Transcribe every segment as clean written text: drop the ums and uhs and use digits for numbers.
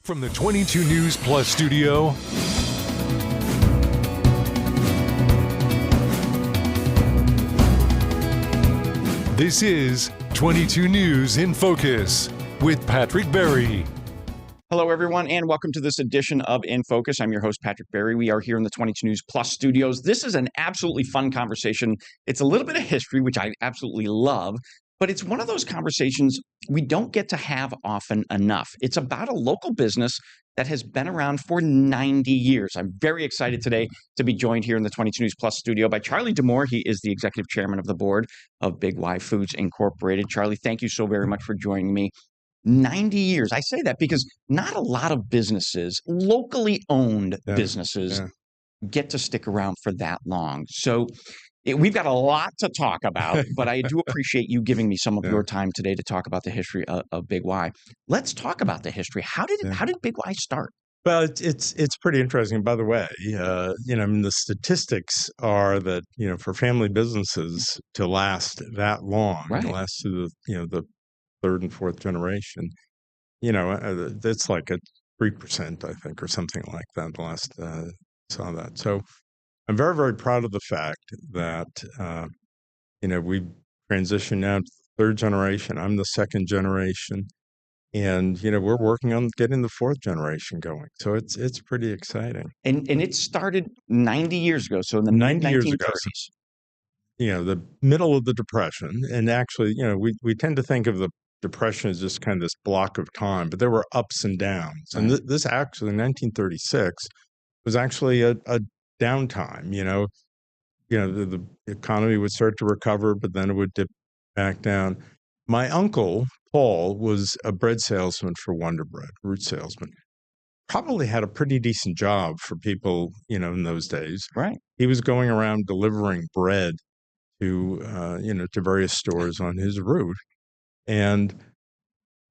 From the 22 News Plus studio, this is 22 News in Focus with Patrick Berry. Hello, everyone, and welcome to this edition of InFocus. I'm your host, Patrick Berry. We are here in the 22 News Plus studios. This is an absolutely fun conversation. It's a little bit of history, which I absolutely love, but it's one of those conversations we don't get to have often enough. It's about a local business that has been around for 90 years. I'm very excited today to be joined here in the 22 News Plus studio by Charlie D'Amour. He is the executive chairman of the board of Big Y Foods Incorporated. Charlie, thank you so very much for joining me. 90 years. I say that because not a lot of businesses, locally owned businesses, get to stick around for that long. So we've got a lot to talk about, but I do appreciate you giving me some of your time today to talk about the history of Big Y. Let's talk about the history. How did Big Y start? Well, it's pretty interesting. By the way, I mean, the statistics are that, for family businesses to last that long, to last to the third and fourth generation, it's like a 3%, I think, or something like that. The last saw that. So I'm very, very proud of the fact that, we transitioned now to the third generation. I'm the second generation. And, we're working on getting the fourth generation going. So it's pretty exciting. And it started 90 years ago. So in the 90 years ago. 1930s. The middle of the Depression. And actually, we tend to think of the Depression as just kind of this block of time, but there were ups and downs. And this actually, 1936, was actually a downtime. The economy would start to recover, but then it would dip back down. My uncle, Paul, was a bread salesman for Wonder Bread, root salesman. Probably had a pretty decent job for people, in those days. Right. He was going around delivering bread to, to various stores on his route. And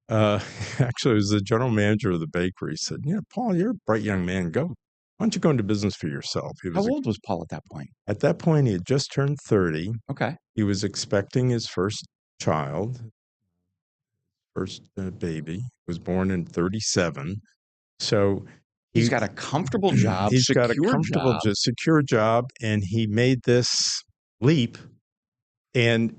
actually, it was the general manager of the bakery said, Paul, you're a bright young man. Why don't you go into business for yourself? How old was Paul at that point? At that point, he had just turned 30. Okay. He was expecting his first child, first baby. Was born in 37. So he's got a comfortable job. He's got a comfortable, secure job, and he made this leap and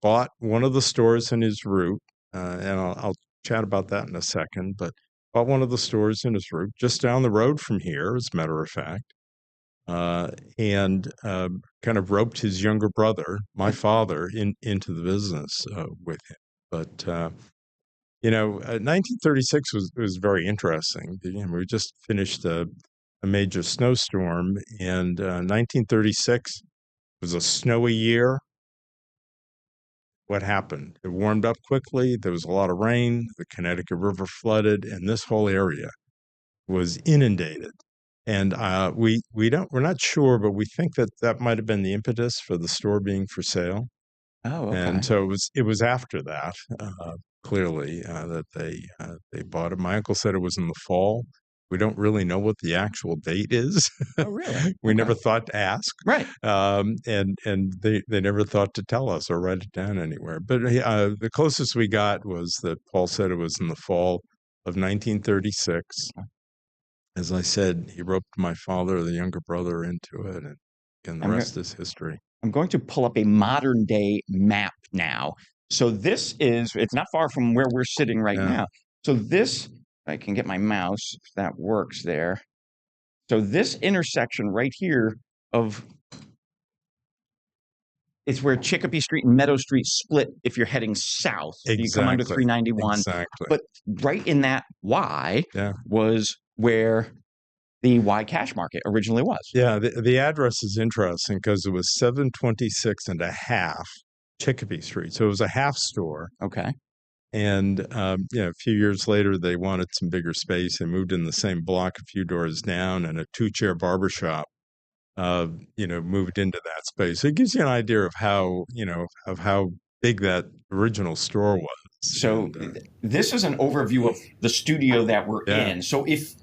bought one of the stores in his route. And I'll chat about that in a second, but bought one of the stores in his route just down the road from here, as a matter of fact, and kind of roped his younger brother, my father, into the business with him. But 1936 was very interesting. We just finished a major snowstorm, and 1936 was a snowy year. What happened? It warmed up quickly. There was a lot of rain. The Connecticut River flooded, and this whole area was inundated. And we're not sure, but we think that might have been the impetus for the store being for sale. Oh, okay. And so it was after that, clearly, that they bought it. My uncle said it was in the fall. We don't really know what the actual date is. Oh, really? We never thought to ask. Right. And they never thought to tell us or write it down anywhere. But the closest we got was that Paul said it was in the fall of 1936. Okay. As I said, he roped my father, the younger brother, into it, and the rest is history. I'm going to pull up a modern day map now. So it's not far from where we're sitting right now. So I can get my mouse, if that works there. So this intersection right here it's where Chicopee Street and Meadow Street split if you're heading south. Exactly. You come onto 391. Exactly. But right in that Y was where the Y Cash Market originally was. Yeah, the address is interesting because it was 726 and a half Chicopee Street. So it was a half store. Okay. And, a few years later, they wanted some bigger space. They moved in the same block a few doors down, and a 2-chair barbershop, moved into that space. So it gives you an idea of how big that original store was. So this is an overview of the studio that we're in. So if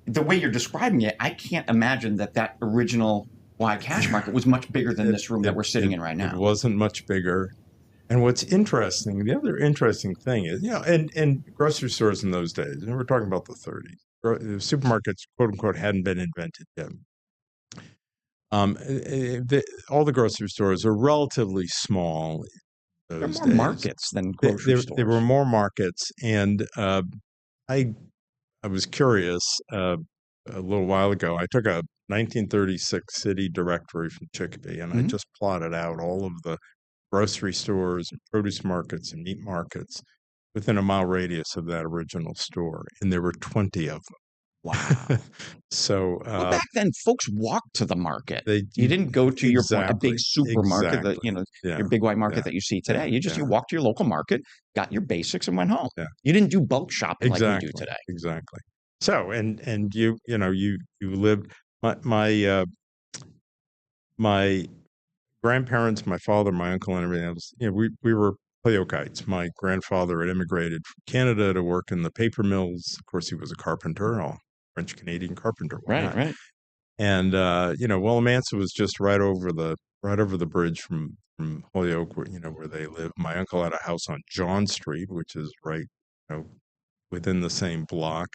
the way you're describing it, I can't imagine that original Y Cash Market was much bigger than this room that we're sitting in right now. It wasn't much bigger. And what's interesting, the other interesting thing is, and grocery stores in those days, and we're talking about the 30s, supermarkets, quote unquote, hadn't been invented yet. All the grocery stores are relatively small. There are more markets than grocery stores. There were more markets, and I was curious a little while ago. I took a 1936 city directory from Chicopee, and I just plotted out all of the grocery stores and produce markets and meat markets within a mile radius of that original store, and there were 20 of them. Wow. So well, back then, folks walked to the market. You didn't go to your a big supermarket, your big white market that you see today. You walked to your local market, got your basics, and went home. Yeah. You didn't do bulk shopping like we do today. Exactly. So, and you lived my grandparents, my father, my uncle, and everything else. We were Hoyokites. My grandfather had immigrated from Canada to work in the paper mills. Of course, he was a carpenter, French-Canadian carpenter. Right. And Willimantic was just right over the bridge from Holyoke, where they live. My uncle had a house on John Street, which is right, within the same block.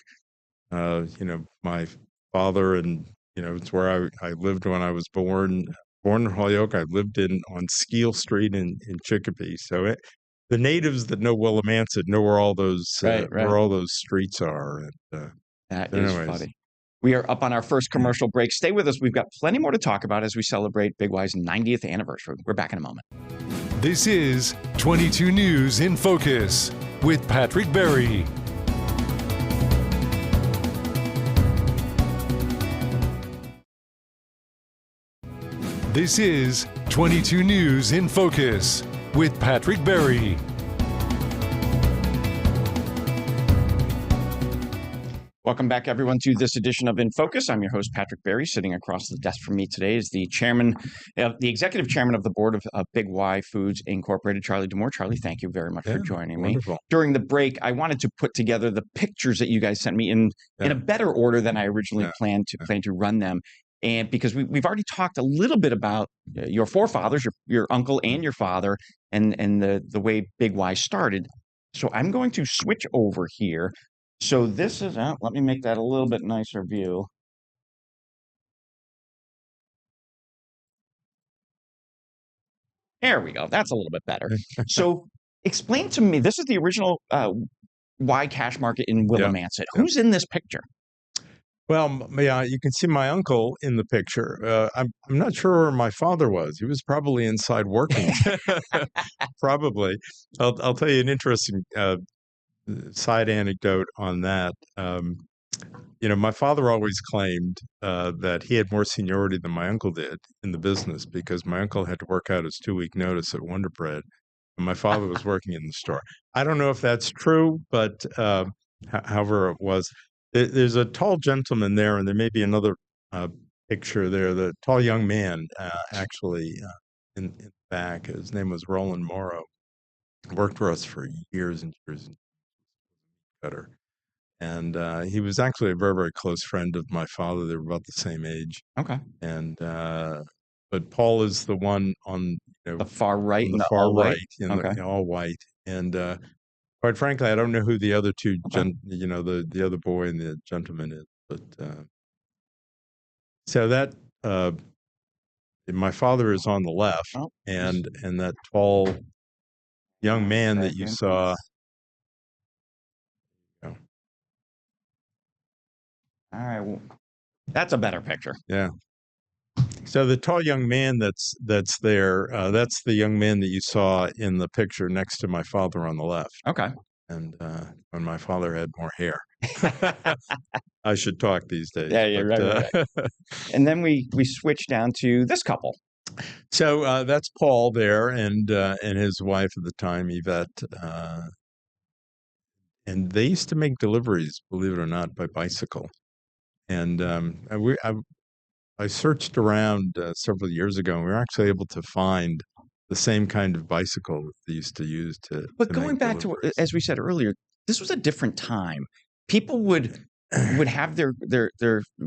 My father and it's where I lived when I was born. Born in Holyoke, I lived on Skeel Street in Chicopee. So the natives that know Willimantic know where all those where all those streets are. And that is funny. We are up on our first commercial break. Stay with us. We've got plenty more to talk about as we celebrate Big Y's 90th anniversary. We're back in a moment. This is 22 News in Focus with Patrick Berry. This is 22 News in Focus with Patrick Berry. Welcome back, everyone, to this edition of In Focus. I'm your host, Patrick Berry. Sitting across the desk from me today is the executive chairman of the board of Big Y Foods Incorporated, Charlie D'Amour. Charlie, thank you very much for joining me. During the break, I wanted to put together the pictures that you guys sent me in a better order than I originally planned to run them. And because we've already talked a little bit about your forefathers, your uncle and your father, and the way Big Y started. So I'm going to switch over here. So this is, let me make that a little bit nicer view. There we go. That's a little bit better. So explain to me, this is the original Y Cash Market in Willimantic. Who's in this picture? Well, you can see my uncle in the picture. I'm not sure where my father was. He was probably inside working. Probably. I'll tell you an interesting side anecdote on that. My father always claimed that he had more seniority than my uncle did in the business because my uncle had to work out his 2-week notice at Wonder Bread, and my father was working in the store. I don't know if that's true, but however it was. There's a tall gentleman there, and there may be another picture there. The tall young man, actually, in the back. His name was Roland Morrow. Worked for us for years and years. And he was actually a very, very close friend of my father. They were about the same age. Okay. And but Paul is the one on the far right, the far right, all white, and. Quite frankly, I don't know who the other two, the other boy and the gentleman is. But so that my father is on the left, and that tall young man that you saw. All right, well, that's a better picture. Yeah. So the tall young man that's there, that's the young man that you saw in the picture next to my father on the left. Okay. And when my father had more hair. I should talk these days. Yeah, you're right. And then we switch down to this couple. So that's Paul there and his wife at the time, Yvette. And they used to make deliveries, believe it or not, by bicycle. And I searched around several years ago, and we were actually able to find the same kind of bicycle that they used to use to. But going back to, as we said earlier, this was a different time. People would have their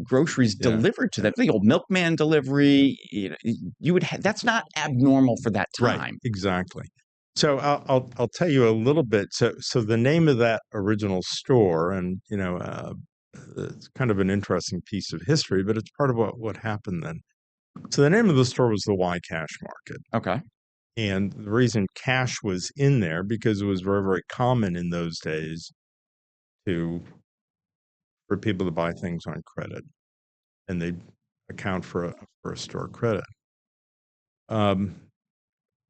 groceries delivered to them. The old milkman delivery, you would have, that's not abnormal for that time. Right, exactly. So I'll tell you a little bit. So the name of that original store, and it's kind of an interesting piece of history, but it's part of what happened then. So the name of the store was the Y Cash Market. Okay. And the reason cash was in there because it was very, very common in those days for people to buy things on credit, and they account for a store credit.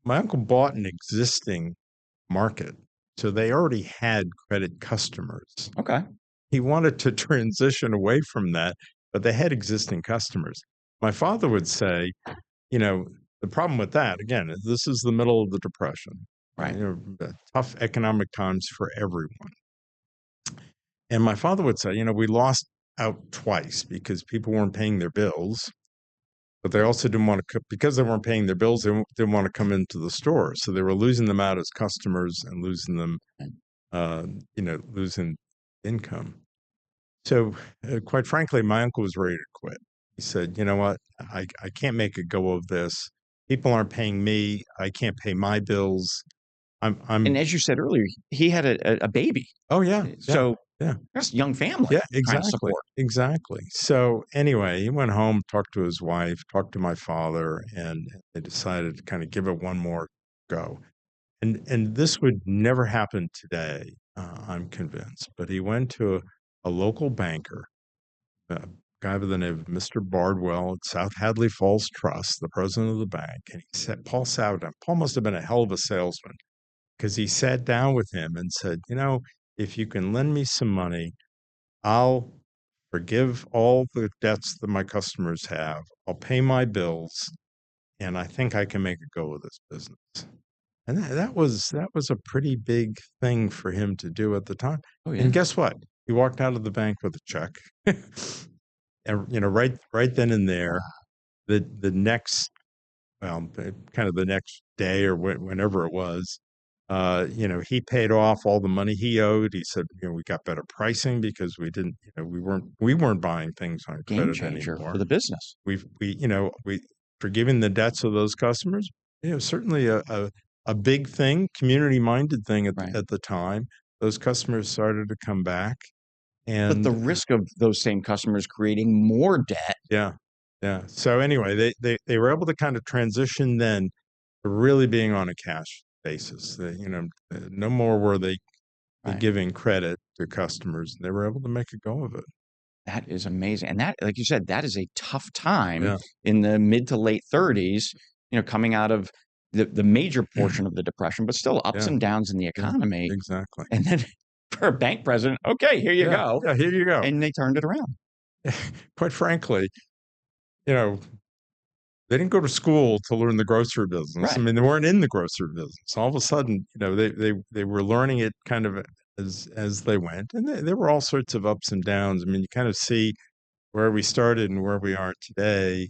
My uncle bought an existing market, so they already had credit customers. Okay. He wanted to transition away from that, but they had existing customers. My father would say, the problem with that, again, is this is the middle of the Depression, Right. Tough economic times for everyone. And my father would say, we lost out twice because people weren't paying their bills, but they also didn't want to, because they weren't paying their bills, they didn't want to come into the store. So they were losing them out as customers and losing them, losing income. So, quite frankly, my uncle was ready to quit. He said, you know what? I can't make a go of this. People aren't paying me. I can't pay my bills. And as you said earlier, he had a baby. Oh, yeah. So yeah. that's a young family. Yeah, trying to exactly. support. Exactly. So anyway, he went home, talked to his wife, talked to my father, and they decided to kind of give it one more go. And this would never happen today, I'm convinced. But he went to a local banker, a guy by the name of Mr. Bardwell at South Hadley Falls Trust, the president of the bank, and he said, Paul Sourdough. Paul must have been a hell of a salesman because he sat down with him and said, if you can lend me some money, I'll forgive all the debts that my customers have. I'll pay my bills, and I think I can make a go of this business. And that was a pretty big thing for him to do at the time. Oh, yeah. And guess what? He walked out of the bank with a check. And right then and there, the next, well, kind of the next day or whenever it was, he paid off all the money he owed. He said, we got better pricing because we didn't, we weren't buying things on Game credit changer anymore. for the business. We forgiving the debts of those customers, certainly a big thing, community-minded thing at the time. Those customers started to come back. But the risk of those same customers creating more debt. Yeah. So anyway, they were able to kind of transition then to really being on a cash basis. No more were they giving credit to customers. They were able to make a go of it. That is amazing. And that, like you said, that is a tough time in the mid to late 30s, coming out of the major portion of the Depression, but still ups and downs in the economy. Exactly. And then for a bank president, okay, here you go. Yeah, here you go. And they turned it around. Quite frankly, they didn't go to school to learn the grocery business. Right. I mean, they weren't in the grocery business. All of a sudden, they were learning it kind of as they went, and there were all sorts of ups and downs. I mean, you kind of see where we started and where we are today,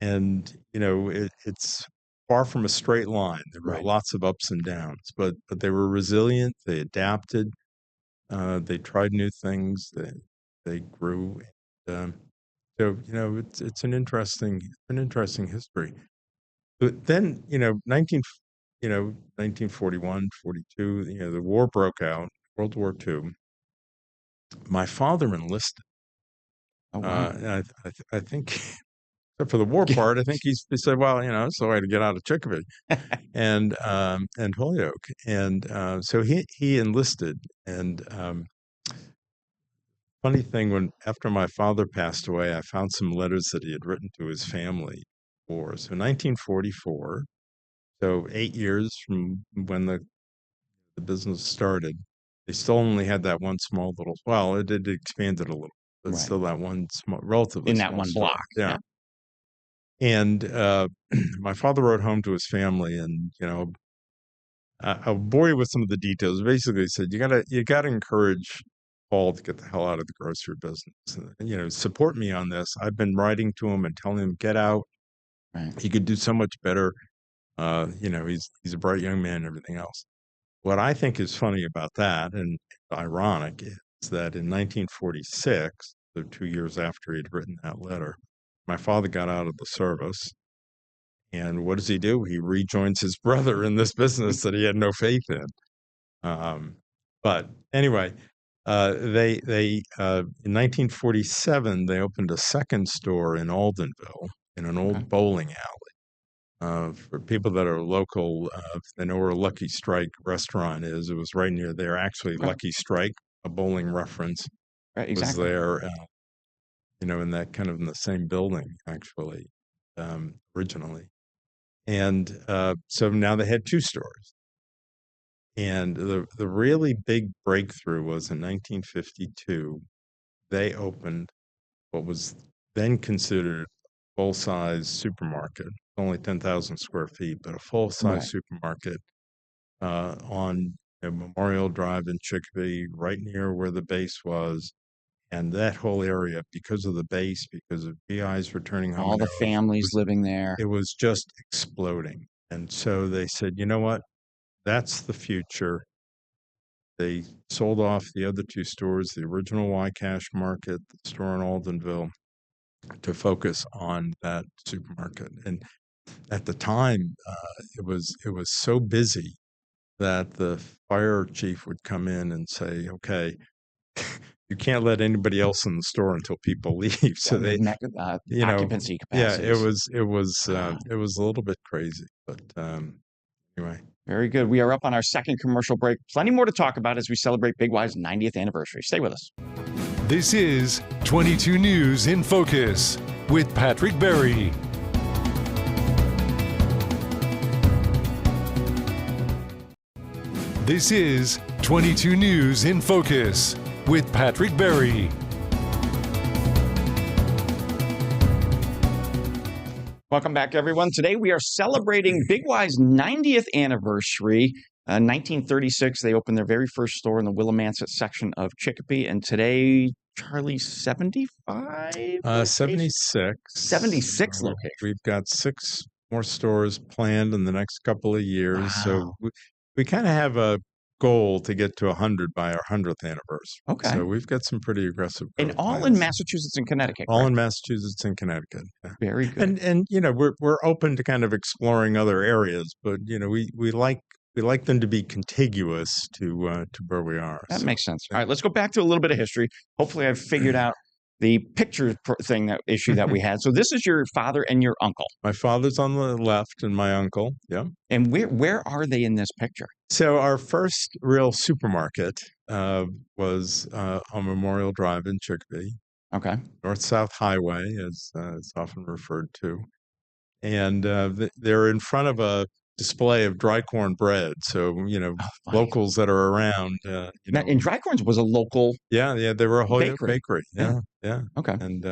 and it's far from a straight line. There were lots of ups and downs, but they were resilient. They adapted. They tried new things. They grew. So it's an interesting history. But then 1941, 42, the war broke out, World War II. My father enlisted. Oh, wow. I think, except for the war part, I think he said, well, it's the way to get out of Chicopee and Holyoke, and so he enlisted. And funny thing, after my father passed away, I found some letters that he had written to his family for. So 1944, so 8 years from when the business started, they still only had that one small little. Well, it expanded a little, but still that one small, relatively in that small one store. block. Yeah. And my father wrote home to his family, and I'll bore you with some of the details. Basically, he said you gotta encourage Paul to get the hell out of the grocery business. Support me on this. I've been writing to him and telling him get out. Right. He could do so much better. He's a bright young man and everything else. What I think is funny about that and ironic is that in 1946, so 2 years after he'd written that letter, my father got out of the service, And what does he do? He rejoins his brother in this business that he had no faith in. But anyway, in 1947 they opened a second store in Aldenville in an old bowling alley. For people that are local, they know where Lucky Strike restaurant is. It was right near there. Actually, Lucky Strike, a bowling reference, was there. In that kind of in the same building actually, originally. And so now they had two stores. And the really big breakthrough was in 1952. They opened what was then considered a full-size supermarket, only 10,000 square feet, but a full-size supermarket on Memorial Drive in Chicopee, right near where the base was. And that whole area, because of the base, because of GIs returning home, all the families living there, it was just exploding. And so they said, you know what? That's the future. They sold off the other two stores, the original Y Cash Market, the store in Aldenville, to focus on that supermarket. And at the time, it was so busy that the fire chief would come in and say, "Okay, you can't let anybody else in the store until people leave." So occupancy capacity. Yeah, it was a little bit crazy, but anyway. Very good. We are up on our second commercial break. Plenty more to talk about as we celebrate Big Y's 90th anniversary. Stay with us. This is 22 News in Focus with Patrick Berry. This is 22 News in Focus with Patrick Berry. Welcome back, everyone. Today we are celebrating Big Y's 90th anniversary. 1936, they opened their very first store in the Willimantic section of Chicopee, and today, Charlie, 75? 76. 76 locations. We've got 6 more stores planned in the next couple of years. Wow. So we kind of have a goal to get to 100 by our 100th anniversary. Okay. So we've got some pretty aggressive and all plans. In Massachusetts and Connecticut. All in Massachusetts and Connecticut. Yeah. Very good. And we're open to kind of exploring other areas, but we like them to be contiguous to where we are. That makes sense. All right, let's go back to a little bit of history. Hopefully I've figured out the picture issue that we had. So this is your father and your uncle. My father's on the left and my uncle. Yeah. And where are they in this picture? So our first real supermarket was on Memorial Drive in Chicopee. Okay. North-South Highway, as it's often referred to. And they're in front of a display of dry corn bread. So, locals that are around. And Dry Corn's was a local Yeah, they were a whole bakery. Yeah. Okay. And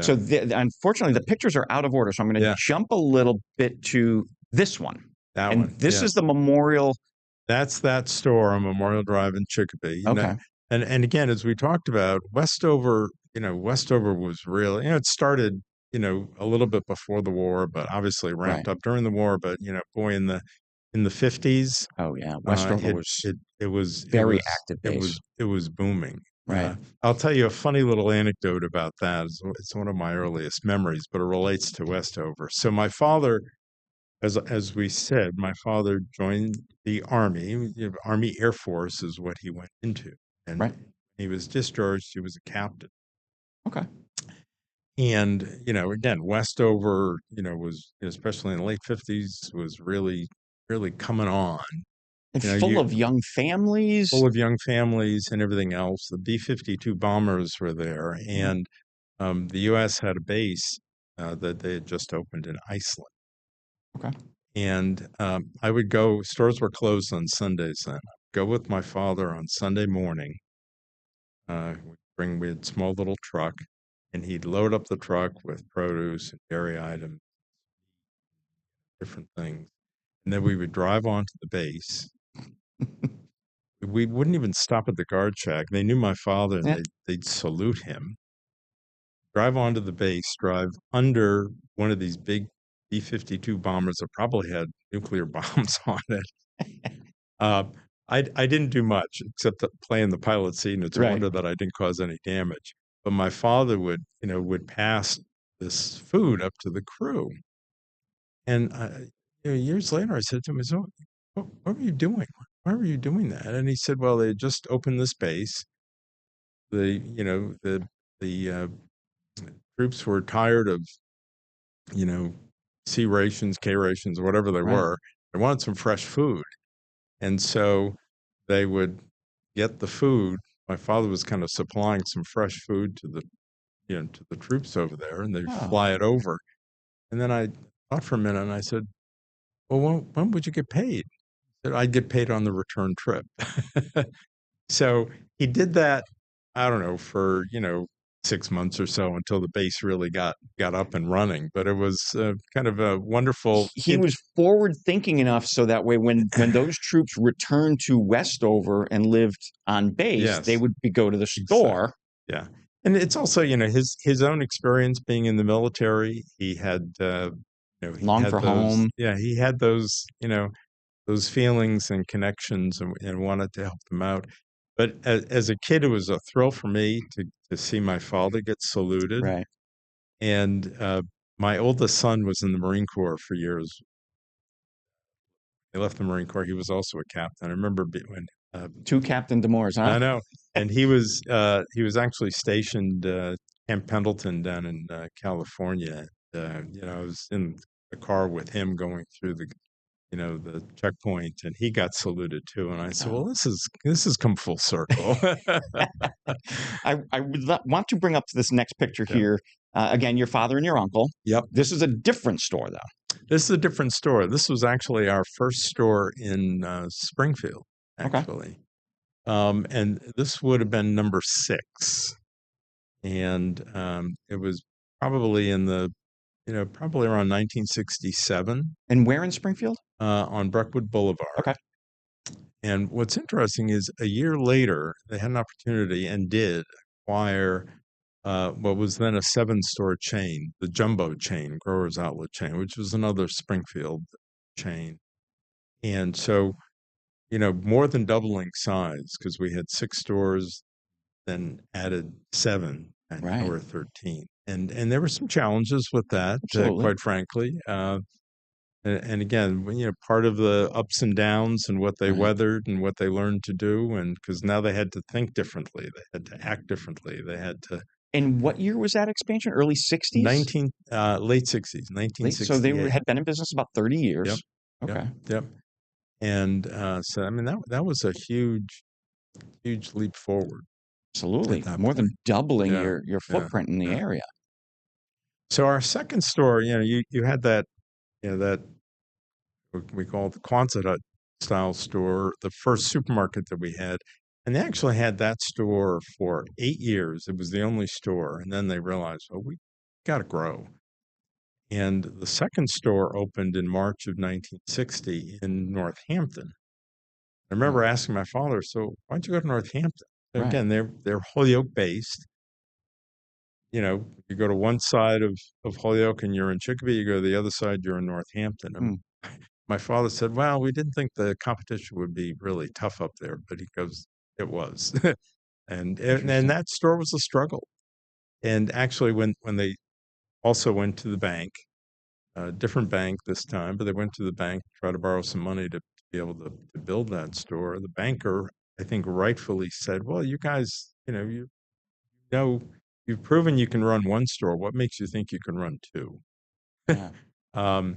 so unfortunately, the pictures are out of order. So I'm going to jump a little bit to this one. This is the Memorial. That's that store on Memorial Drive in Chicopee. Okay. And again, as we talked about, Westover was really, it started, a little bit before the war, but obviously ramped up during the war. But, boy, in the 50s. Oh, yeah. Westover was very active base. It was booming. Right. I'll tell you a funny little anecdote about that. It's one of my earliest memories, but it relates to Westover. So my father, as we said, my father joined the Army. Army Air Force is what he went into. And when he was discharged, he was a captain. Okay. And, again, Westover, was, especially in the late 50s, was really, really coming on. And full of young families. Full of young families and everything else. The B-52 bombers were there. And the U.S. had a base that they had just opened in Iceland. Okay. And I would go, stores were closed on Sundays then. I'd go with my father on Sunday morning. We had a small little truck, and he'd load up the truck with produce and dairy items, different things. And then we would drive on to the base. We wouldn't even stop at the guard shack. They knew my father, and they'd salute him. Drive onto the base, drive under one of these big B-52 bombers that probably had nuclear bombs on it. I didn't do much except play in the pilot seat, and it's a wonder that I didn't cause any damage. But my father would pass this food up to the crew. And years later, I said to him, "So, what were you doing? Why were you doing that?" And he said, "Well, they just opened this base. The troops were tired of, you know, C rations, K rations, or whatever they Right. were. They wanted some fresh food, and so they would get the food. My father was kind of supplying some fresh food to the troops over there, and they'd Oh, fly it over. And then I thought for a minute, and I said, "Well, when would you get paid?" He said, "I'd get paid on the return trip." So he did that, I don't know, for 6 months or so until the base really got up and running. But it was kind of a wonderful. he was forward thinking enough so that way when those troops returned to Westover and lived on base, they Yes, would go to the exactly. store. Yeah, and it's also his own experience being in the military. He had he Long had for those home. yeah he had those feelings and connections, and wanted to help them out. But as a kid, it was a thrill for me to see my father get saluted. Right. And my oldest son was in the Marine Corps for years. He left the Marine Corps. He was also a captain. I remember when Two Captain Demores, huh? I know, and he was actually stationed Camp Pendleton down in California. I was in the car with him going through the checkpoint, and he got saluted too. And I said, "Well, Oh. this has come full circle." I would want to bring up this next picture Yeah. here. Again, your father and your uncle. Yep. This is a different store, though. This is a different store. This was actually our first store in Springfield, Okay. actually. And this would have been number 6. And it was probably probably around 1967 And where in Springfield? on Brookwood Boulevard. Okay. And what's interesting is a year later, they had an opportunity and did acquire what was then a 7-store chain, the Jumbo chain, Growers Outlet chain, which was another Springfield chain. And so, more than doubling size, because we had 6 stores, then added 7, and now Right. we're 13. And there were some challenges with that, Absolutely. quite frankly. And again, part of the ups and downs and what they Right. weathered and what they learned to do, and because now they had to think differently, they had to act differently, they had to And what year was that expansion? Early 60s? 19 late 60s, So they 1968. had been in business about 30 Yep, years. yep, Okay. yep. And so I mean that was a huge leap forward at Absolutely. that More than point. doubling Yeah, your yeah, footprint in the yeah. area. So our second store, you had that what we call the Quonset hut style store, the first supermarket that we had. And they actually had that store for 8 years. It was the only store. And then they realized, oh, we got to grow. And the second store opened in March of 1960 in Northampton. I remember Oh, asking my father, "So why'd you go to Northampton?" So right. again, they're Holyoke based. You go to one side of Holyoke and you're in Chicopee. You go to the other side, you're in Northampton. And Hmm. my father said, "Well, we didn't think the competition would be really tough up there," but he goes, "It was," and Interesting. that store was a struggle. And actually, when they also went to the bank, a different bank this time, but they went to the bank to try to borrow some money to be able to build that store. The banker, I think, rightfully said, "Well, you guys, know, you've proven you can run one store. What makes you think you can run two?" Yeah. Um,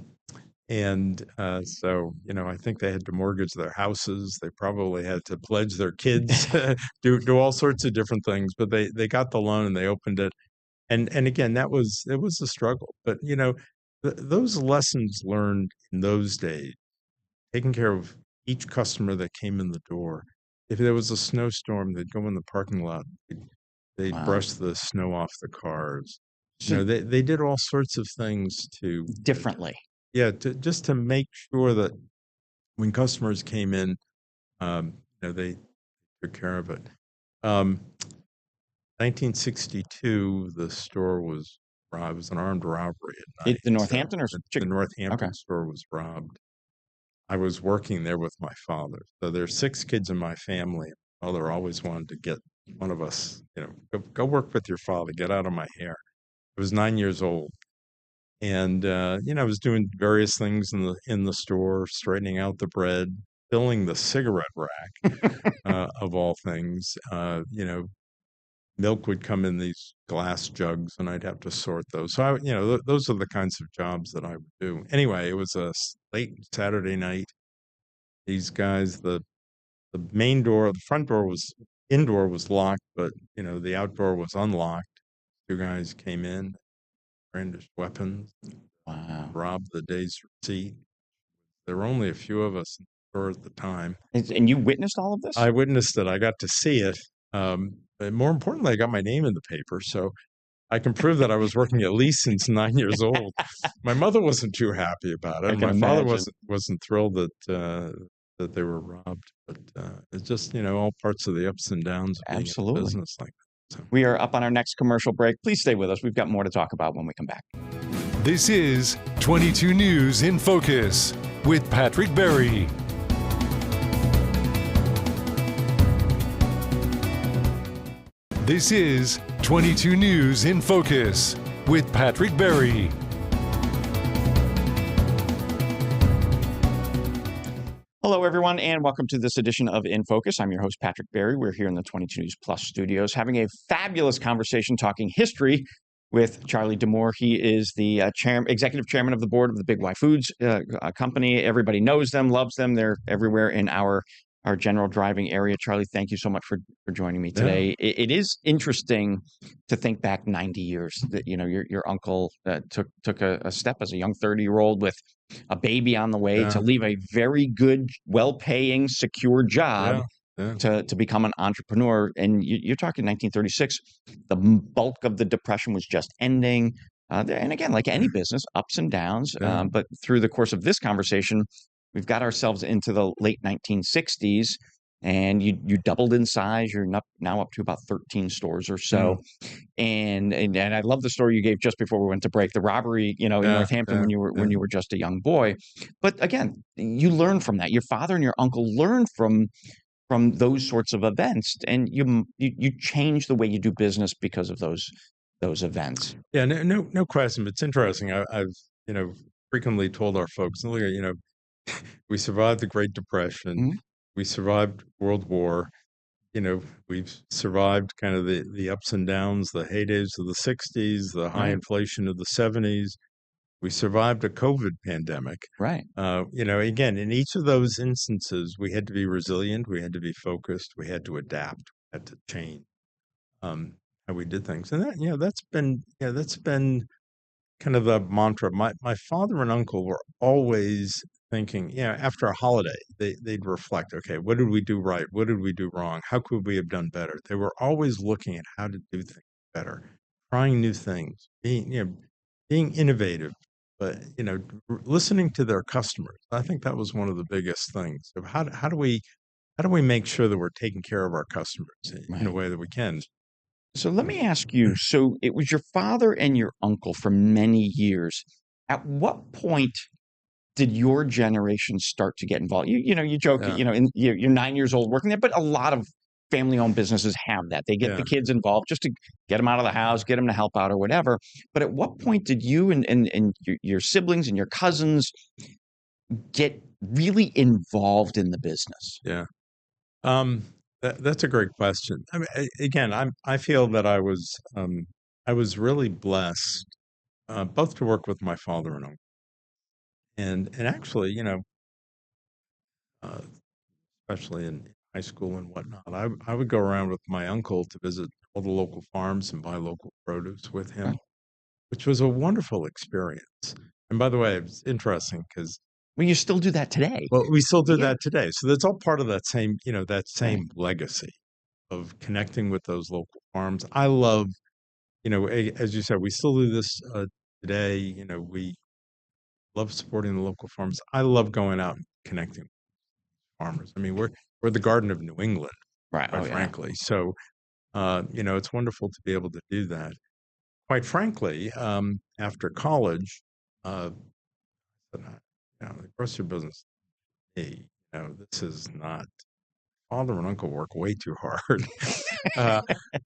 and so, I think they had to mortgage their houses. They probably had to pledge their kids, do all sorts of different things. But they got the loan and they opened it. And again, it was a struggle. But those lessons learned in those days, taking care of each customer that came in the door. If there was a snowstorm, they'd go in the parking lot. They'd Wow. brush the snow off the cars. So They did all sorts of things to differently. yeah, just to make sure that when customers came in, they took care of it. Um, 1962, the store was robbed. It was an armed robbery at night. The So Northampton or the Okay. Northampton store was robbed. I was working there with my father. So there's 6 kids in my family. My mother always wanted to get one of us, go work with your father, get out of my hair. I was 9 years old. And I was doing various things in the store, straightening out the bread, filling the cigarette rack, of all things. Milk would come in these glass jugs, and I'd have to sort those. So those are the kinds of jobs that I would do. Anyway, it was a late Saturday night. These guys, the main door, the front door was indoor was locked, but the outdoor was unlocked. Two guys came in, brandished weapons, Wow. robbed the day's receipt. There were only a few of us in the store at the time. And you witnessed all of this? I witnessed it. I got to see it. But more importantly, I got my name in the paper, so I can prove that I was working at least since 9 years old. My mother wasn't too happy about it. My father wasn't thrilled that they were robbed. But it's just all parts of the ups and downs of being in business like that. So. We are up on our next commercial break. Please stay with us. We've got more to talk about when we come back. This is 22 News in Focus with Patrick Berry. This is 22 News in Focus with Patrick Berry. Hello, everyone, and welcome to this edition of In Focus. I'm your host, Patrick Berry. We're here in the 22 News Plus studios having a fabulous conversation talking history with Charlie D'Amour. He is the executive chairman of the board of the Big Y Foods company. Everybody knows them, loves them. They're everywhere in our general driving area. Charlie, thank you so much for joining me today. Yeah. It is interesting to think back 90 years that, your uncle took a step as a young 30-year-old with a baby on the way to leave a very good, well-paying, secure job to become an entrepreneur. And you're talking 1936, the bulk of the Depression was just ending. And again, like any business, ups and downs. But through the course of this conversation, we've got ourselves into the late 1960s, and you doubled in size. You're now up to about 13 stores or so. And I love the story you gave just before we went to break, the robbery, in Northampton when you were just a young boy. But again, you learn from that. Your father and your uncle learned from those sorts of events, and you change the way you do business because of those events. Yeah, no question. It's interesting. I've frequently told our folks, we survived the Great Depression. Mm-hmm. We survived World War. We've survived kind of the ups and downs, the heydays of the 60s, the high inflation of the 70s. We survived a COVID pandemic. Right. Again, in each of those instances, we had to be resilient. We had to be focused. We had to adapt. We had to change how we did things. And that's been kind of the mantra. My father and uncle were always thinking, after a holiday, they'd reflect, okay, what did we do right? What did we do wrong? How could we have done better? They were always looking at how to do things better, trying new things, being innovative, but, listening to their customers. I think that was one of the biggest things of how do we make sure that we're taking care of our customers in a way that we can. So let me ask you, so it was your father and your uncle for many years. At what point did your generation start to get involved? You joke, you're 9 years old working there, but a lot of family-owned businesses have that. They get the kids involved just to get them out of the house, get them to help out or whatever. But at what point did you and your siblings and your cousins get really involved in the business? Yeah. That's a great question. I mean, again, I feel that I was really blessed, both to work with my father and uncle, and actually, especially in high school and whatnot, I would go around with my uncle to visit all the local farms and buy local produce with him, which was a wonderful experience. And by the way, it's interesting because you still do that today. Well, we still do that today. So that's all part of that same, legacy of connecting with those local farms. I love, as you said, we still do this today. We love supporting the local farms. I love going out and connecting with farmers. I mean, we're the Garden of New England, right? Quite frankly. So, it's wonderful to be able to do that. Quite frankly, after college, the grocery business, hey, this is not. Father and uncle work way too hard,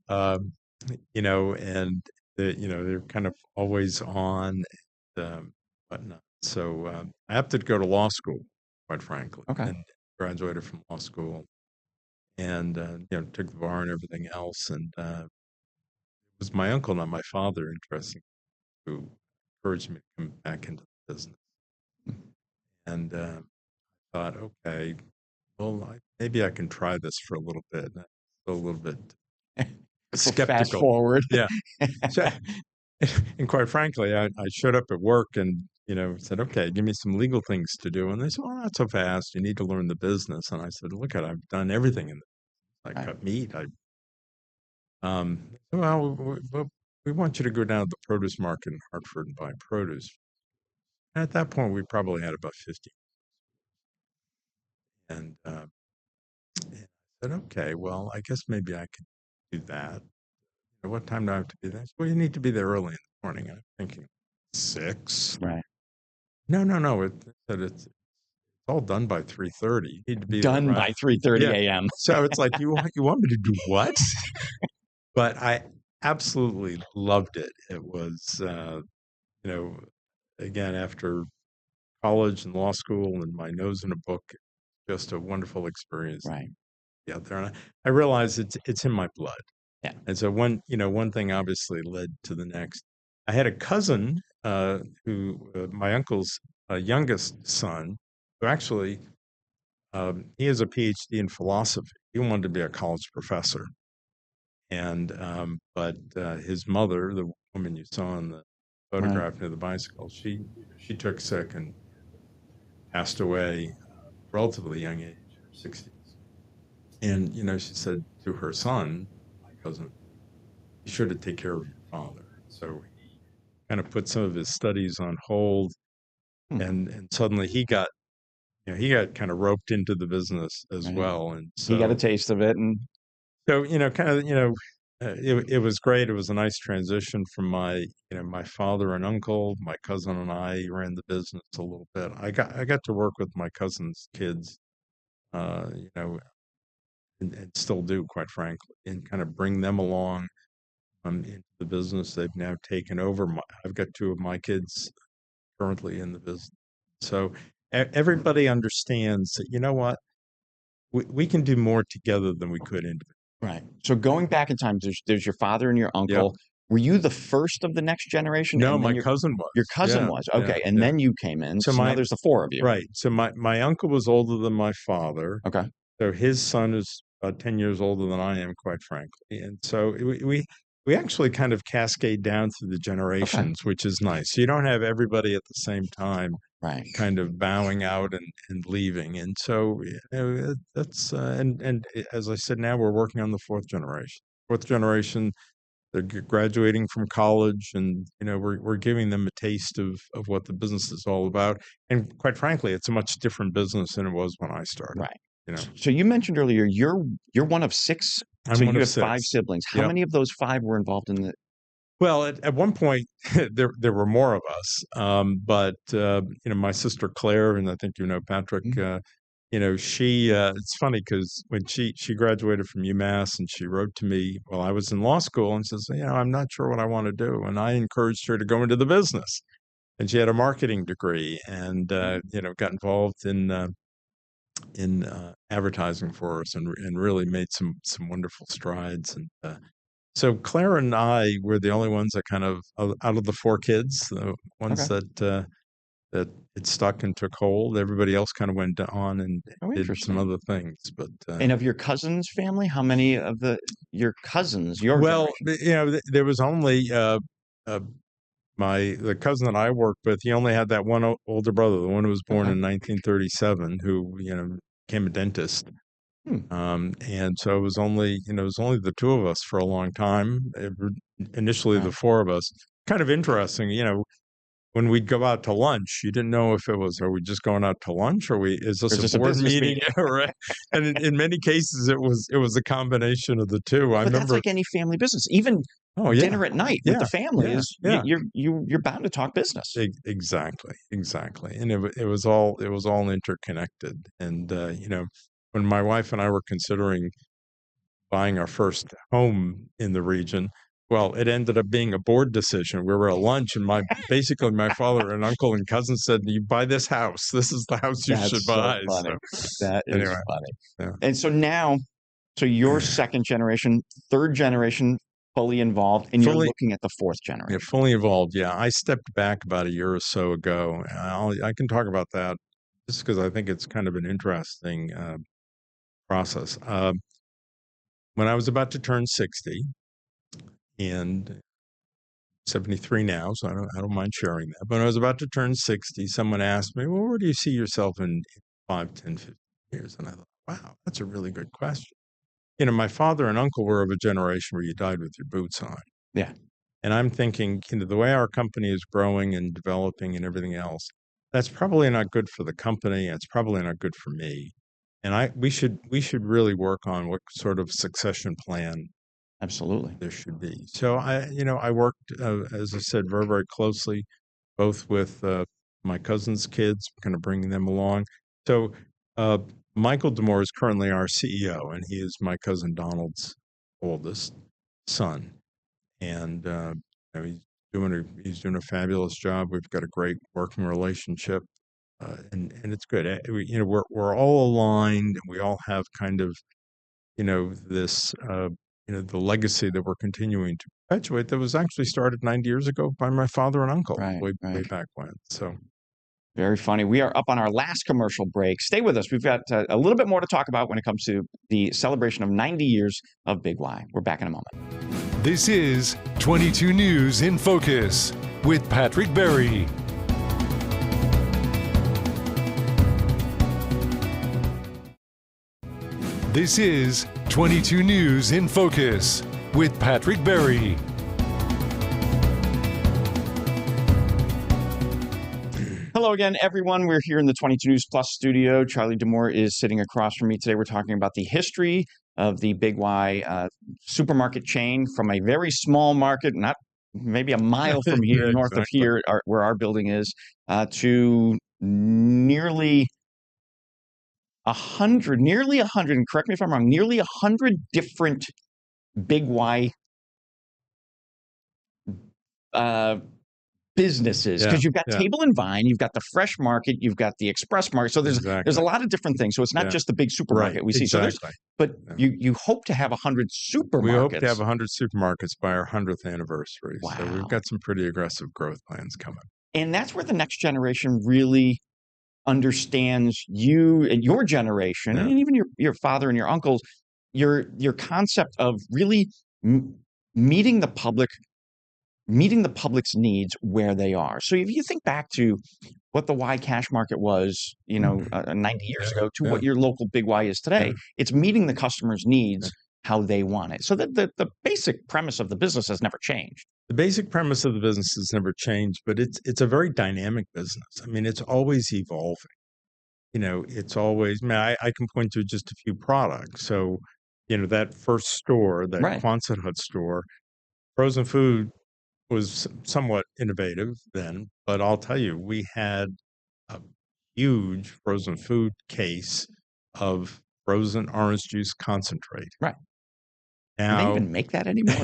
and they're kind of always on. whatnot. So I opted to go to law school, quite frankly, Okay. and graduated from law school, and took the bar and everything else. And it was my uncle, not my father, interesting, who encouraged me to come back into the business. And thought, okay, well, maybe I can try this for a little bit. And I'm still a little bit So fast skeptical. forward. Yeah. So, and quite frankly, I showed up at work and, said, okay, give me some legal things to do. And they said, well, not so fast. You need to learn the business. And I said, look, I've done everything in this. I cut meat. Well, we want you to go down to the produce market in Hartford and buy produce. And at that point, we probably had about 50. And I said, okay, well, I guess maybe I could do that. What time do I have to be there? Well, you need to be there early in the morning. I'm thinking 6. Right. No. It said it's all done by 3:30. You need to be Done there, by right? 3:30 Yeah. a.m. So it's like you want me to do what? But I absolutely loved it. It was again, after college and law school and my nose in a book, just a wonderful experience. Right. Out there, and I realized it's in my blood. Yeah. And so one thing obviously led to the next. I had a cousin who my uncle's youngest son, who actually he has a PhD in philosophy. He wanted to be a college professor, and but his mother, the woman you saw in the photograph near the bicycle, she took sick and passed away relatively young age, 60s. And she said to her son, my cousin, be sure to take care of your father. So he kind of put some of his studies on hold, and suddenly he got kind of roped into the business as well. And so he got a taste of it, and so it was great. It was a nice transition from my my father and uncle. My cousin and I ran the business a little bit. I got to work with my cousin's kids, and still do, quite frankly, and kind of bring them along into the business. They've now taken over. I've got 2 of my kids currently in the business. So everybody understands that, you know what, we can do more together than we could individually. Right. So going back in time, there's your father and your uncle. Yep. Were you the first of the next generation? No, And then my cousin was. your cousin was. Okay. And then you came in. So now there's the 4 of you. Right. So my uncle was older than my father. Okay. So his son is about 10 years older than I am, quite frankly. And so we actually kind of cascade down through the generations, which is nice. So you don't have everybody at the same time, right, kind of bowing out and leaving. And so that's and as I said, now we're working on the 4th generation. 4th generation, they're graduating from college, and we're giving them a taste of what the business is all about. And quite frankly, it's a much different business than it was when I started. Right. So you mentioned earlier you're one of 6. I'm so one you of have 6. 5 siblings. How many of those 5 were involved in the? Well, at one point there were more of us, but my sister Claire, and I think Patrick. She it's funny because when she graduated from UMass, and she wrote to me while I was in law school and says, I'm not sure what I want to do, and I encouraged her to go into the business. And she had a marketing degree, and got involved in advertising for us, and really made some wonderful strides. And so Claire and I were the only ones that kind of, out of the 4 kids, the ones that it stuck and took hold. Everybody else kind of went on and did some other things. But and of your cousins' family, how many of your cousins? Well, generation? there was only the cousin that I worked with. He only had that one older brother, the one who was born in 1937, who became a dentist. And so it was only the 2 of us for a long time. Initially, the 4 of us. Kind of interesting, when we'd go out to lunch, you didn't know if it was, are we just going out to lunch, or is this a board meeting? And in many cases, it was a combination of the 2. But that's like any family business. Even dinner at night with the family is you're bound to talk business. Exactly, and it was all interconnected. And when my wife and I were considering buying our first home in the region, Well, it ended up being a board decision. We were at lunch, and basically my father and uncle and cousins said, "You buy this house. This is the house you should That's so buy." funny. So That is anyway, funny. yeah. And so now, so you're second generation, third generation, fully involved, and you're Fully, looking at the fourth yeah, generation. fully involved. Yeah, I stepped back about a year or so ago. I can talk about that just because I think it's kind of an interesting process. When I was about to turn 60, and 73 now, so I don't mind sharing that. But when I was about to turn 60, someone asked me, "Well, where do you see yourself in 5, 10, 15 years?" And I thought, wow, that's a really good question. My father and uncle were of a generation where you died with your boots on. Yeah. And I'm thinking, the way our company is growing and developing and everything else, that's probably not good for the company. It's probably not good for me. And we should really work on what sort of succession plan Absolutely. there should be. So I worked, as I said, very, very closely, both with my cousin's kids, kind of bringing them along. So uh, Michael Demore is currently our CEO, and he is my cousin Donald's oldest son. And he's doing a fabulous job. We've got a great working relationship, and it's good. We're all aligned, and we all have kind of this the legacy that we're continuing to perpetuate that was actually started 90 years ago by my father and uncle way back when. So very funny. We are up on our last commercial break. Stay with us. We've got a little bit more to talk about when it comes to the celebration of 90 years of Big Y. We're back in a moment. This is 22 News in Focus with Patrick Berry. This is 22 News in Focus with Patrick Berry. Hello again, everyone. We're here in the 22 News Plus studio. Charlie Demore is sitting across from me today. We're talking about the history of the Big Y supermarket chain from a very small market, not maybe a mile from here, yeah, north of here, where our building is, to nearly 100, and correct me if I'm wrong, nearly 100 different Big Y businesses, because you've got Table and Vine, you've got the Fresh Market, you've got the Express Market. So there's a lot of different things. So it's not just the big supermarket we see. So you hope to have 100 supermarkets. We hope to have 100 supermarkets by our 100th anniversary. Wow. So we've got some pretty aggressive growth plans coming. And that's where the next generation really understands you and your generation, and even your father and your uncles, your concept of really meeting the public's needs where they are. So if you think back to what the Y cash market was, 90 years ago, to what your local Big Y is today, it's meeting the customer's needs how they want it. So the basic premise of the business has never changed. The basic premise of the business has never changed, but it's a very dynamic business. I mean, it's always evolving. It's always, I can point to just a few products. So, that first store, that Quonset hut store, frozen food was somewhat innovative then, but I'll tell you, we had a huge frozen food case of frozen orange juice concentrate. Right. Now, do they even make that anymore?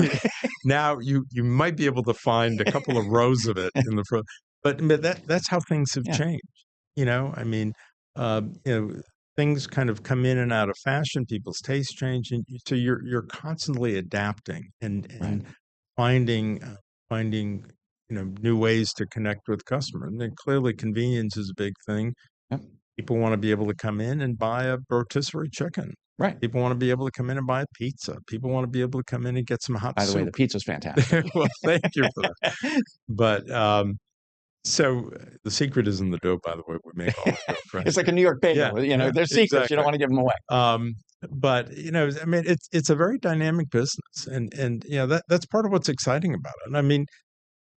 Now you might be able to find a couple of rows of it in the front, but that's how things have changed. I mean, things kind of come in and out of fashion. People's tastes change, and so you're constantly adapting and finding new ways to connect with customers. And then clearly, convenience is a big thing. Yep. People want to be able to come in and buy a rotisserie chicken. Right. People want to be able to come in and buy a pizza. People want to be able to come in and get some hot soup. By the way, the pizza's fantastic. Well, thank you for that. But so the secret is in the dough, by the way. We make all the dough, right? It's like a New York bagel. There's secrets. You don't want to give them away. But I mean, it's a very dynamic business, and that's part of what's exciting about it. And I mean,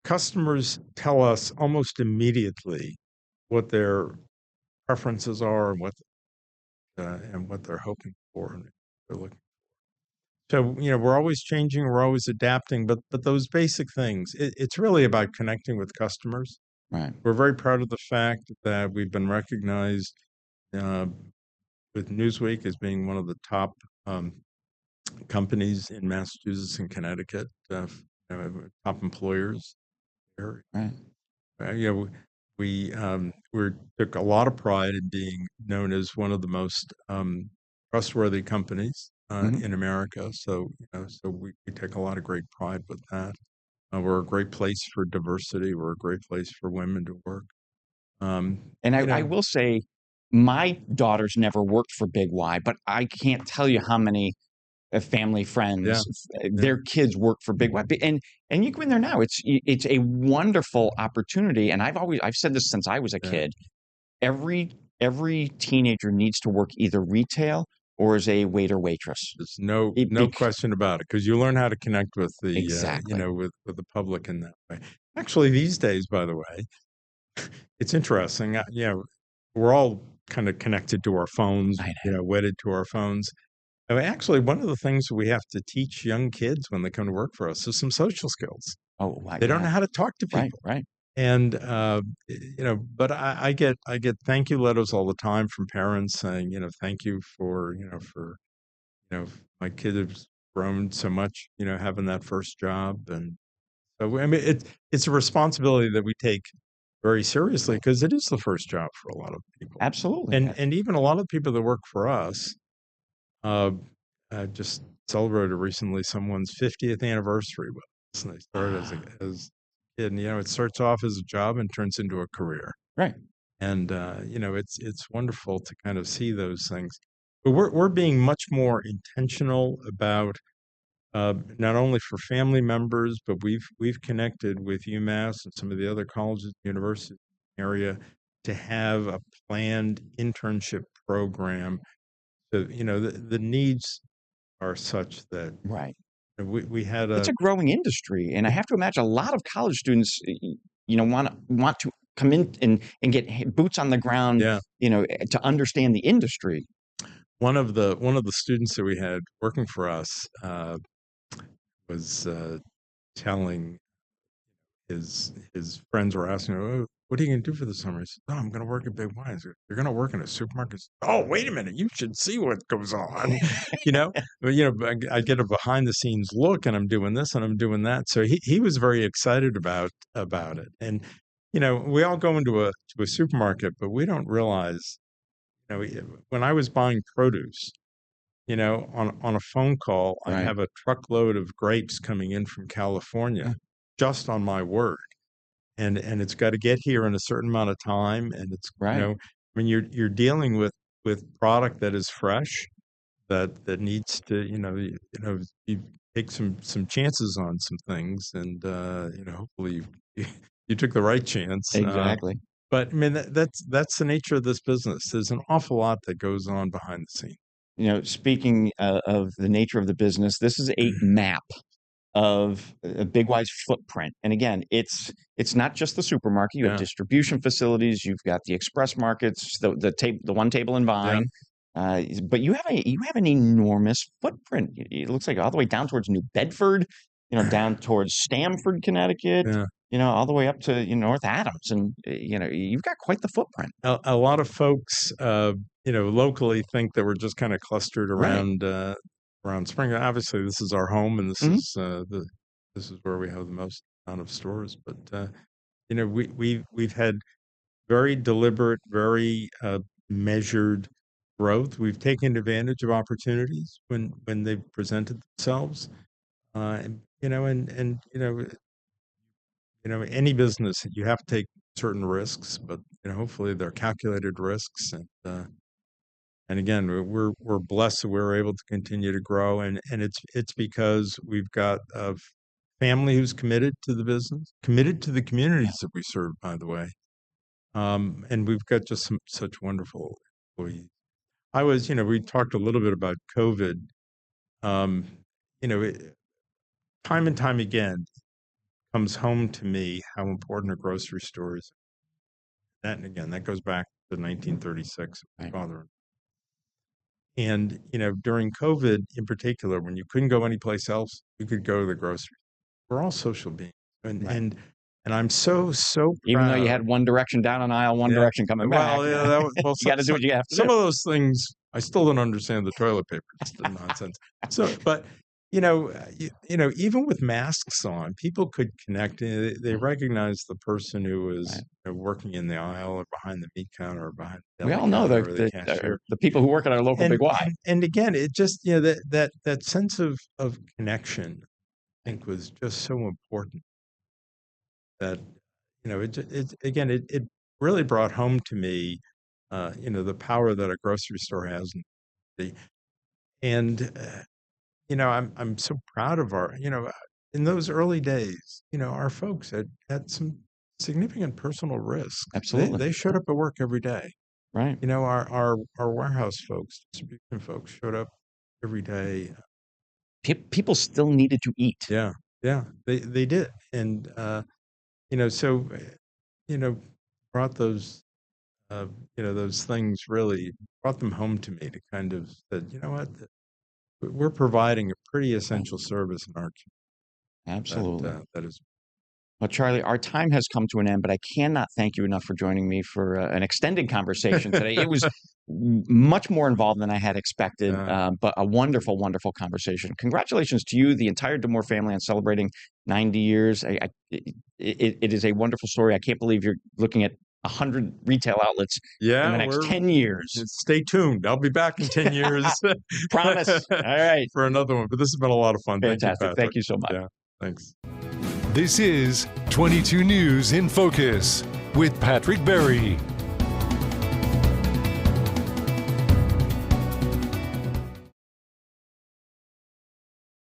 customers tell us almost immediately what their preferences are and what they're hoping for and they're looking for. So we're always changing, we're always adapting, but those basic things, it's really about connecting with customers. Right. We're very proud of the fact that we've been recognized with Newsweek as being one of the top companies in Massachusetts and Connecticut top employers there. Right. We took a lot of pride in being known as one of the most trustworthy companies in America. So we take a lot of great pride with that. We're a great place for diversity. We're a great place for women to work. And I will say, my daughters never worked for Big Y, but I can't tell you how many family friends, their kids work for Big Y, and you go in there now. It's a wonderful opportunity, and I've said this since I was a kid. Every teenager needs to work either retail or as a waiter waitress. There's no question about it, because you learn how to connect with the with the public in that way. Actually, these days, by the way, it's interesting. We're all kind of connected to our phones, wedded to our phones. I mean, actually, one of the things we have to teach young kids when they come to work for us is some social skills. Oh, they don't know how to talk to people, right? And but I get thank you letters all the time from parents saying, thank you for my kid has grown so much, having that first job. And so I mean, it's a responsibility that we take very seriously, because it is the first job for a lot of people. Absolutely. And even a lot of people that work for us. I just celebrated recently someone's 50th anniversary with us, and they started as a kid. And it starts off as a job and turns into a career, right? And it's wonderful to kind of see those things. But we're being much more intentional about not only for family members, but we've connected with UMass and some of the other colleges and universities in the area to have a planned internship program. So the needs are such that we had it's a growing industry, and I have to imagine a lot of college students want to come in and get boots on the ground, to understand the industry. One of the students that we had working for us was telling his friends were asking, "Oh, what are you going to do for the summer?" He said, "Oh, I'm going to work at Big Y." You're going to work in a supermarket? Oh, wait a minute! You should see what goes on. But I get a behind the scenes look, and I'm doing this and I'm doing that. So he was very excited about it. And we all go into a supermarket, but we don't realize, when I was buying produce, on a phone call, I have a truckload of grapes coming in from California, just on my word. And it's got to get here in a certain amount of time. And it's, when you're dealing with product that is fresh, that needs to, you take some chances on some things. And, hopefully you took the right chance. Exactly. But I mean, that's the nature of this business. There's an awful lot that goes on behind the scenes. Speaking of the nature of the business, this is a map of Big Y's footprint. And again, it's not just the supermarket. You have distribution facilities. You've got the express markets, the one table and vine. But you have an enormous footprint. It looks like all the way down towards New Bedford, down towards Stamford, Connecticut. All the way up to North Adams, and you've got quite the footprint. A lot of folks, locally think that we're just kind of clustered around Spring. Obviously, this is our home, and this is where we have the most amount of stores. But we've had very deliberate, very measured growth. We've taken advantage of opportunities when they've presented themselves, any business, you have to take certain risks, but hopefully they're calculated risks. And again, we're blessed that we're able to continue to grow, and it's because we've got a family who's committed to the business, committed to the communities that we serve, by the way. And we've got just such wonderful employees. We talked a little bit about COVID. Time and time again, comes home to me how important a grocery store is. That goes back to 1936. My father. And during COVID in particular, when you couldn't go anyplace else, you could go to the grocery. We're all social beings, and I'm so proud. Even though you had one direction down an aisle, one direction coming back. You got to do what you have to do. Some of those things, I still don't understand the toilet paper. It's the nonsense. Even with masks on, people could connect. They recognize the person who was working in the aisle or behind the meat counter or behind the We deli all know counter or the cashier. the people who work at our local Big Y. And again, it just that sense of connection, I think, was just so important. That it really brought home to me, the power that a grocery store has, and I'm so proud of in those early days, our folks had some significant personal risk. Absolutely. They showed up at work every day. Right. Our warehouse folks, distribution folks showed up every day. People still needed to eat. Yeah, they did. And, so, brought those things really brought them home to me to kind of said, you know what, we're providing a pretty essential service in our community. Absolutely. That is. Well, Charlie, our time has come to an end, but I cannot thank you enough for joining me for an extended conversation today. It was much more involved than I had expected, but a wonderful, wonderful conversation. Congratulations to you, the entire D'Amour family, on celebrating 90 years. It is a wonderful story. I can't believe you're looking at 100 retail outlets in the next 10 years. Stay tuned. I'll be back in 10 years. Promise. All right. For another one. But this has been a lot of fun. Fantastic. Thank you so much. Yeah, thanks. This is 22 News in Focus with Patrick Berry.